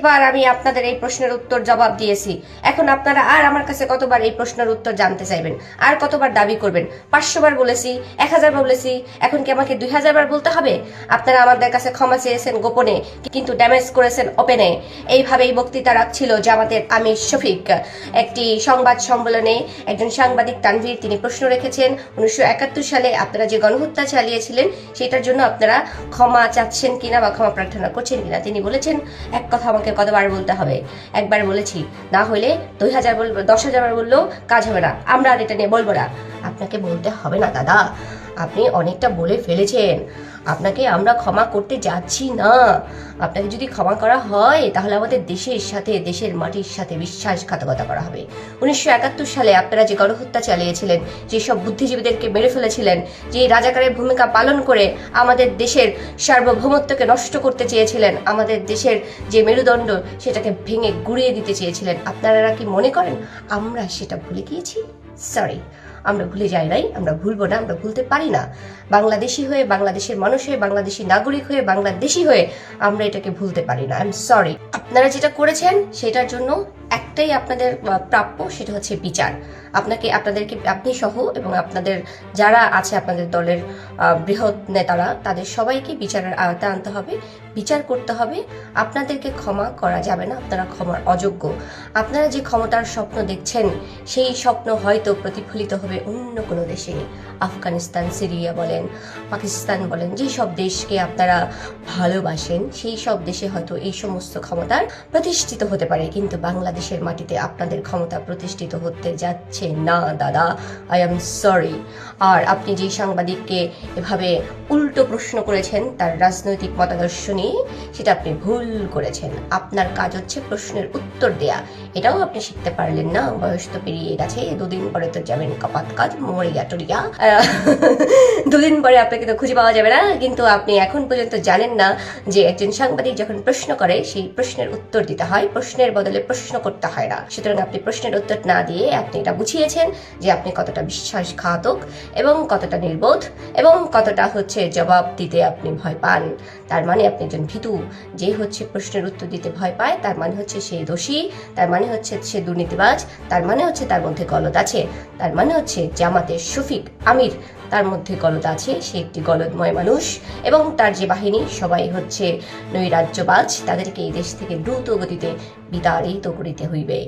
অনেকবার আমি আপনাদের এই প্রশ্নের উত্তর জবাব দিয়েছি। এখন আপনারা আর আমার কাছে কতবার এই প্রশ্নের উত্তর জানতে চাইবেন, আর কতবার দাবি করবেন? 500 বার বলেছি, 1000 বার বলেছি, এখন কি আমাকে 2000 বার বলতে হবে? আপনারা আমাদের কাছে ক্ষমা চেয়েছেন গোপনে, কিন্তু ড্যামেজ করেছেন ওপেনে। এইভাবেই বক্তৃতা রাখছিল জামাতের আমির শফিক। একটি সংবাদ সম্মেলনে একজন সাংবাদিক তানভীর তিনি প্রশ্ন রেখেছেন, 1971 সালে আপনারা যে গণহত্যা চালিয়েছিলেন সেটার জন্য আপনারা ক্ষমা চাচ্ছেন কিনা বা ক্ষমা প্রার্থনা করছেন কিনা। তিনি বলেছেন, এক কথা আমাকে কতবার বলতে হবে? একবার বলেছি, না হলে 2000 বলবো, 10,000 বার বললেও কাজ হবে না, আমরা আর এটা নিয়ে বলবো না। আপনাকে বলতে হবে না দাদা, আপনি অনেকটা বলে ফেলেছেন। আপনাকে আমরা ক্ষমা করতে যাচ্ছি না। আপনাকে যদি ক্ষমা করা হয় তাহলে আমাদের দেশের সাথে, দেশের মাটির সাথে বিশ্বাসঘাতকতা করা হবে। 1971 সালে আপনারা যে গণহত্যা চালিয়েছিলেন, যেসব বুদ্ধিজীবীদেরকে মেরে ফেলেছিলেন, যে রাজাকারের ভূমিকা পালন করে আমাদের দেশের সার্বভৌমত্বকে নষ্ট করতে চেয়েছিলেন, আমাদের দেশের যে মেরুদণ্ড সেটাকে ভেঙে গুঁড়িয়ে দিতে চেয়েছিলেন, আপনারা কি মনে করেন আমরা সেটা ভুলে গিয়েছি? সরি, আমরা ভুলে যাই নাই, আমরা ভুলবো না, আমরা ভুলতে পারি না। বাংলাদেশি হয়ে, বাংলাদেশের মানুষ হয়ে, বাংলাদেশি নাগরিক হয়ে, বাংলাদেশি হয়ে আমরা এটাকে ভুলতে পারি না। I am sorry. আপনারা যেটা করেছেন সেটার জন্য একটাই আপনাদের প্রাপ্য, সেটা হচ্ছে বিচার। আপনাদেরকে আপনি সহ এবং আপনাদের যারা আছে আপনাদের দলের বৃহৎ নেতারা, তাদের সবাইকে বিচারের আওতায় আনতে হবে, বিচার করতে হবে। আপনাদেরকে ক্ষমা করা যাবে না, আপনারা ক্ষমার অযোগ্য। আপনারা যে ক্ষমতার স্বপ্ন দেখছেন সেই স্বপ্ন হয়তো প্রতিফলিত হবে অন্য কোনো দেশে। আফগানিস্তান, সিরিয়া বলেন, পাকিস্তান বলেন, যেসব দেশকে আপনারা ভালোবাসেন সেই সব দেশে হয়তো এই সমস্ত ক্ষমতার প্রতিষ্ঠিত হতে পারে, কিন্তু বাংলাদেশের মাটিতে আপনাদের ক্ষমতা প্রতিষ্ঠিত হতে যাচ্ছে না দাদা। I am sorry. আর আপনি যে সাংবাদিককে এভাবে উল্টো প্রশ্ন করেছেন তার রাজনৈতিক মতাদর্শ নিয়ে, সেটা আপনি ভুল করেছেন। আপনার কাজ হচ্ছে প্রশ্নের উত্তর দেয়া, এটাও আপনি শিখতে পারলেন না। বয়স তো পেরিয়ে গেছে, 2 দিন পরে তো যাবেন কপাত কাজ মরিয়া টরিয়া। 2 দিন পরে আপনাকে তো খুঁজে পাওয়া যাবে না। কিন্তু আপনি এখন পর্যন্ত জানেন না যে একজন সাংবাদিক যখন প্রশ্ন করে সেই প্রশ্নের উত্তর দিতে হয়, প্রশ্নের বদলে প্রশ্ন করতে হয় না। সুতরাং আপনি প্রশ্নের উত্তর না দিয়ে আপনি এটা বুঝিয়েছেন যে আপনি কতটা বিশ্বাসঘাতক এবং কতটা নির্বোধ এবং কতটা হচ্ছে জবাব দিতে আপনি ভয় পান। তার মানে আপনি একজন ভীতু। যে হচ্ছে প্রশ্নের উত্তর দিতে ভয় পায় তার মানে হচ্ছে সে দোষী, তার মানে হচ্ছে সে দুর্নীতিবাজ, তার মানে হচ্ছে তার মধ্যে গলদ আছে, তার মানে হচ্ছে জামাতের শফিক আমির তার মধ্যে গলদ আছে, সে একটি গলদময় মানুষ এবং তার যে বাহিনী সবাই হচ্ছে নৈরাজ্যবাজ। তাদেরকে এই দেশ থেকে দ্রুত গতিতে বিতাড়িত করিতে হইবে।